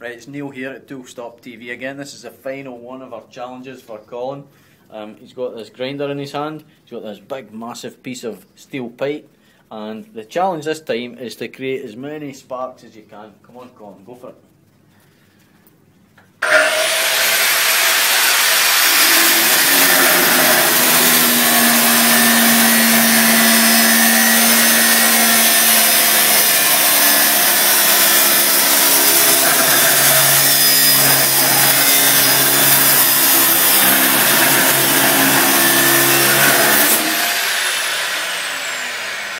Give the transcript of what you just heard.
Right, it's Neil here at Toolstop TV again. This is the final one of our challenges for Colin. He's got this grinder in his hand, he's got this big massive piece of steel pipe, and the challenge this time is to create as many sparks as you can. Come on Colin, go for it.